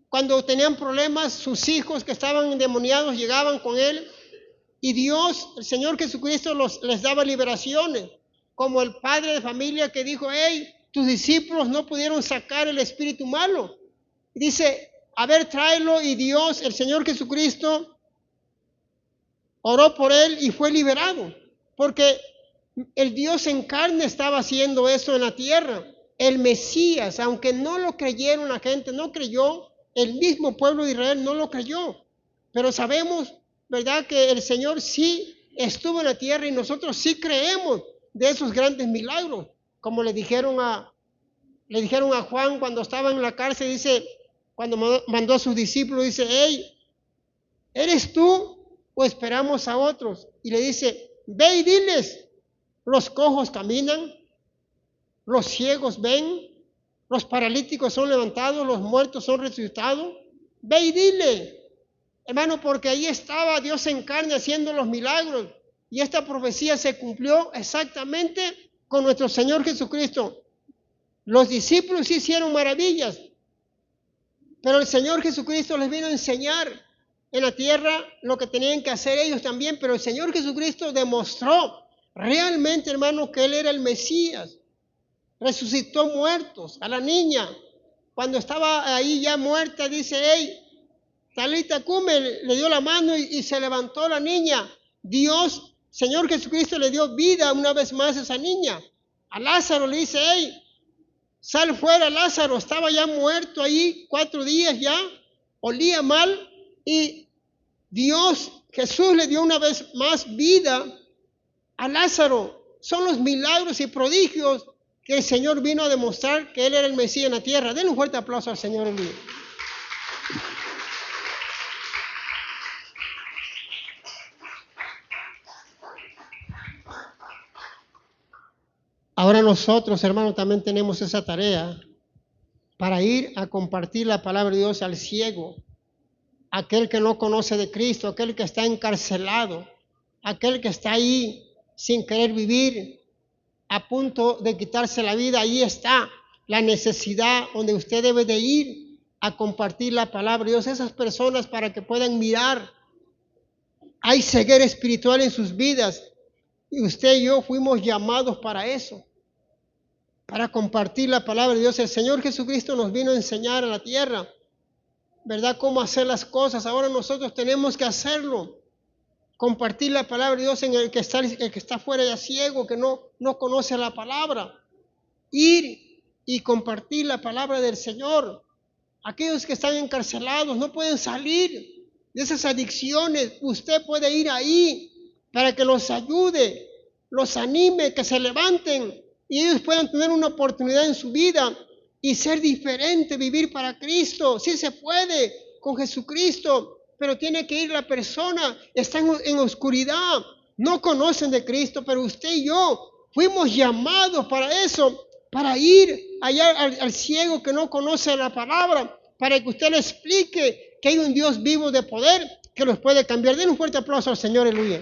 S1: cuando tenían problemas. Sus hijos que estaban endemoniados llegaban con Él y Dios, el Señor Jesucristo, les daba liberaciones, como el padre de familia que dijo: hey, tus discípulos no pudieron sacar el espíritu malo. Y dice: a ver, tráelo. Y Dios, el Señor Jesucristo, oró por él y fue liberado, porque el Dios en carne estaba haciendo eso en la tierra. El Mesías, aunque no lo creyeron, la gente no creyó, el mismo pueblo de Israel no lo creyó, pero sabemos, ¿verdad?, que el Señor sí estuvo en la tierra y nosotros sí creemos de esos grandes milagros, como le dijeron a Juan cuando estaba en la cárcel. Dice, cuando mandó a sus discípulos, dice: hey, ¿eres tú o esperamos a otros? Y le dice: ve y diles, los cojos caminan, los ciegos ven, los paralíticos son levantados, los muertos son resucitados. Ve y dile, hermano, porque ahí estaba Dios en carne haciendo los milagros. Y esta profecía se cumplió exactamente con nuestro Señor Jesucristo. Los discípulos hicieron maravillas, pero el Señor Jesucristo les vino a enseñar en la tierra lo que tenían que hacer ellos también. Pero el Señor Jesucristo demostró realmente, hermano, que Él era el Mesías. Resucitó muertos. A la niña, cuando estaba ahí ya muerta, dice: hey, Talita Cume, le dio la mano y se levantó la niña. Dios, Señor Jesucristo, le dio vida una vez más a esa niña. A Lázaro le dice: hey, sal fuera, Lázaro. Estaba ya muerto ahí 4 días ya, olía mal, y Dios, Jesús, le dio una vez más vida a Lázaro. Son los milagros y prodigios que el Señor vino a demostrar que Él era el Mesías en la tierra. Denle un fuerte aplauso al Señor en vivo. Ahora nosotros, hermanos, también tenemos esa tarea para ir a compartir la palabra de Dios al ciego, aquel que no conoce de Cristo, aquel que está encarcelado, aquel que está ahí sin querer vivir, a punto de quitarse la vida. Ahí está la necesidad donde usted debe de ir a compartir la palabra de Dios. Esas personas, para que puedan mirar. Hay ceguera espiritual en sus vidas y usted y yo fuimos llamados para eso, para compartir la palabra de Dios. El Señor Jesucristo nos vino a enseñar a la tierra, ¿verdad?, cómo hacer las cosas. Ahora nosotros tenemos que hacerlo. Compartir la palabra de Dios en el que está fuera ya ciego, que no conoce la palabra. Ir y compartir la palabra del Señor. Aquellos que están encarcelados no pueden salir de esas adicciones. Usted puede ir ahí para que los ayude, los anime, que se levanten y ellos puedan tener una oportunidad en su vida y ser diferente, vivir para Cristo. Sí se puede con Jesucristo. pero tiene que ir la persona, está en oscuridad, no conocen de Cristo, pero usted y yo fuimos llamados para eso, para ir allá al ciego que no conoce la palabra, para que usted le explique que hay un Dios vivo de poder que los puede cambiar. Den un fuerte aplauso al Señor, aleluya.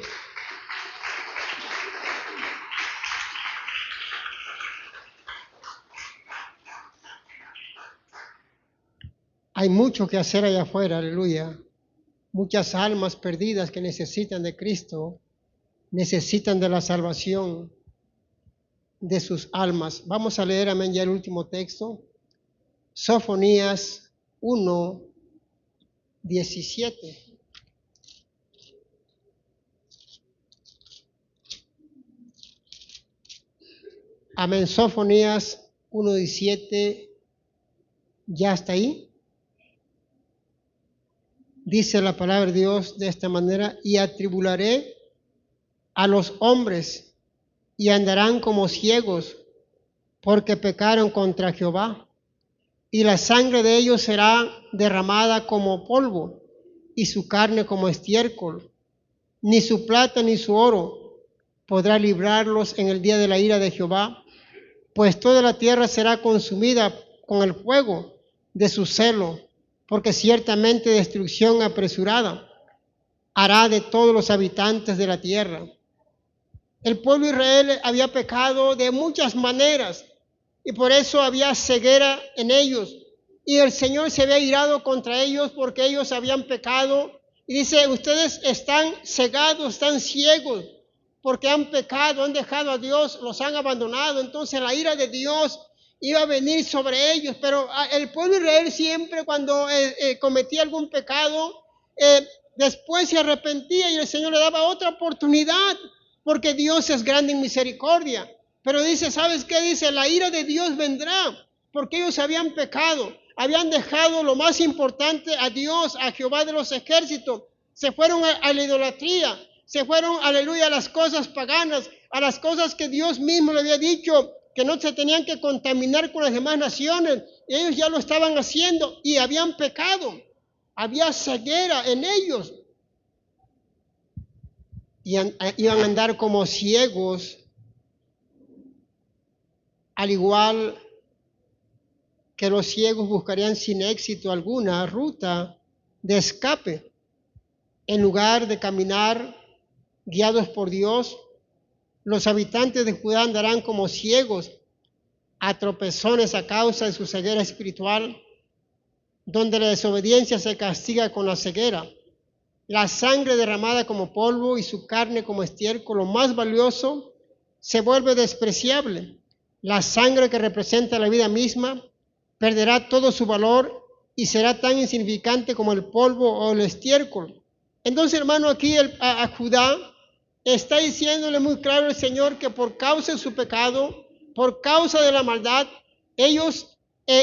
S1: Hay mucho que hacer allá afuera, aleluya. Muchas almas perdidas que necesitan de Cristo, necesitan de la salvación de sus almas. Vamos a leer, amén, ya el último texto. Sofonías 1:17. Amén, Sofonías 1:17. ¿Ya está ahí? Dice la palabra de Dios de esta manera: y atribularé a los hombres y andarán como ciegos porque pecaron contra Jehová, y la sangre de ellos será derramada como polvo y su carne como estiércol. Ni su plata ni su oro podrá librarlos en el día de la ira de Jehová, pues toda la tierra será consumida con el fuego de su celo, porque ciertamente destrucción apresurada hará de todos los habitantes de la tierra. El pueblo de Israel había pecado de muchas maneras y por eso había ceguera en ellos. Y el Señor se había irado contra ellos porque ellos habían pecado. Y dice, ustedes están cegados, están ciegos, porque han pecado, han dejado a Dios, los han abandonado. Entonces la ira de Dios iba a venir sobre ellos. Pero el pueblo de Israel siempre cuando cometía algún pecado, después se arrepentía y el Señor le daba otra oportunidad, porque Dios es grande en misericordia. Pero dice, ¿sabes qué? Dice, la ira de Dios vendrá, porque ellos habían pecado, habían dejado lo más importante a Dios, a Jehová de los ejércitos. Se fueron a la idolatría, se fueron, aleluya, a las cosas paganas, a las cosas que Dios mismo le había dicho, que no se tenían que contaminar con las demás naciones. Ellos ya lo estaban haciendo y habían pecado, había ceguera en ellos. Y iban a andar como ciegos, al igual que los ciegos buscarían sin éxito alguna ruta de escape. En lugar de caminar guiados por Dios, los habitantes de Judá andarán como ciegos, a tropezones a causa de su ceguera espiritual, donde la desobediencia se castiga con la ceguera. La sangre derramada como polvo y su carne como estiércol, lo más valioso, se vuelve despreciable. La sangre que representa la vida misma perderá todo su valor y será tan insignificante como el polvo o el estiércol. Entonces, hermano, aquí a Judá está diciéndole muy claro el Señor que por causa de su pecado, por causa de la maldad, ellos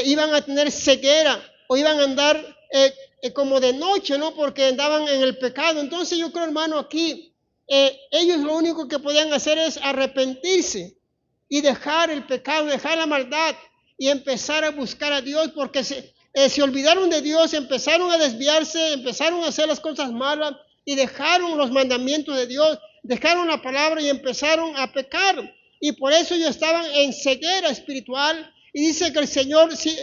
S1: iban a tener ceguera o iban a andar como de noche, ¿no? Porque andaban en el pecado. Entonces yo creo, hermano, aquí ellos lo único que podían hacer es arrepentirse y dejar el pecado, dejar la maldad y empezar a buscar a Dios, porque se olvidaron de Dios, empezaron a desviarse, empezaron a hacer las cosas malas y dejaron los mandamientos de Dios, dejaron la palabra y empezaron a pecar. Y por eso ellos estaban en ceguera espiritual, y dice que el Señor se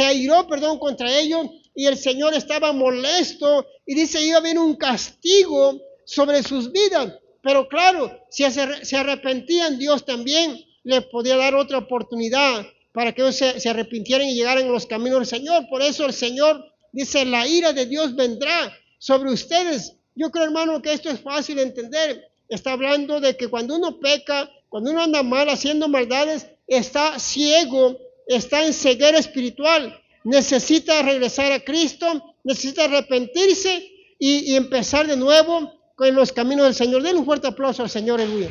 S1: airó, contra ellos, y el Señor estaba molesto, y dice, iba a haber un castigo sobre sus vidas. Pero claro, si se arrepentían, Dios también les podía dar otra oportunidad para que ellos se arrepintieran y llegaran a los caminos del Señor. Por eso el Señor dice, la ira de Dios vendrá sobre ustedes. Yo creo, hermano, que esto es fácil de entender. Está hablando de que cuando uno peca, cuando uno anda mal, haciendo maldades, está ciego, está en ceguera espiritual. Necesita regresar a Cristo, necesita arrepentirse y empezar de nuevo con los caminos del Señor. Denle un fuerte aplauso al Señor, aleluya.